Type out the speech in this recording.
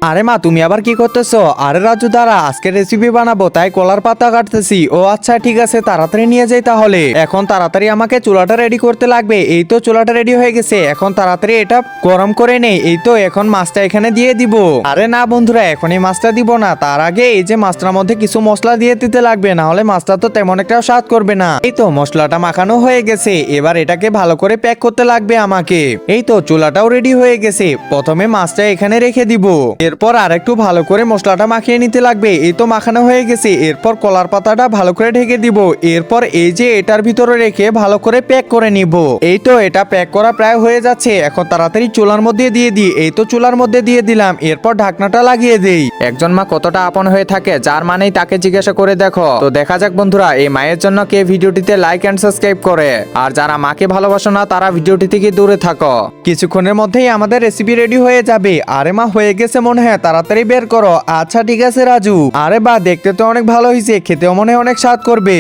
আরে মা, তুমি আবার কি করতেছো? আরে রাজু দাঁড়া, আজকে রেসিপি বানাবো তাই কলার পাতা কাটতেছি। ও আচ্ছা ঠিক আছে, তাড়াতাড়ি নিয়ে যাই তাহলে। এখন তাড়াতাড়ি আমাকে চুলাটা রেডি করতে লাগবে। এই তো চুলাটা রেডি হয়ে গেছে, এখন তাড়াতাড়ি এটা গরম করে নেই। এই তো এখন মাছটা এখানে দিয়ে দিব। আরে না বন্ধুরা, এখনই মাছটা দিব না, তার আগে এই যে মাছটার মধ্যে কিছু মশলা দিয়ে দিতে লাগবে, না হলে মাছটা তো তেমন একটা স্বাদ করবে না। এই তো মশলাটা মাখানো হয়ে গেছে, এবার এটাকে ভালো করে প্যাক করতে লাগবে আমাকে। এই তো চুলাটাও রেডি হয়ে গেছে, প্রথমে মাছটা এখানে রেখে দিব। এরপর আরেকটু ভালো করে মশলাটা মাখিয়ে নিতে লাগবে। এই তো মাখানো হয়ে গেছে, এরপর কলার পাতাটা ভালো করে ঢেকে দিব। এরপর এই যে এটার ভিতরে রেখে ভালো করে প্যাক করে নিব। এই তো এটা প্যাক করা প্রায় হয়ে যাচ্ছে, এখন তাড়াতাড়ি চুলার মধ্যে দিয়ে দিই। এই তো চুলার মধ্যে দিয়ে দিলাম, এরপর ঢাকনাটা লাগিয়ে দেই। একজন মা কতটা আপন হয়ে থাকে, যার মানেই তাকে জিজ্ঞাসা করে দেখো। তো দেখা যাক বন্ধুরা, এই মায়ের জন্য কে ভিডিওটিতে লাইক এন্ড সাবস্ক্রাইব করে, আর যারা মাকে ভালোবাসো না তারা ভিডিওটি থেকে দূরে থাকো। কিছুক্ষণের মধ্যেই আমাদের রেসিপি রেডি হয়ে যাবে। আরে মা, হয়ে গেছে মনে হয়, তাড়াতাড়ি বের করো। আচ্ছা ঠিক আছে রাজু। আরে বা, দেখতে তো অনেক ভালো হয়েছে, খেতেও মনে হয় অনেক স্বাদ করবে।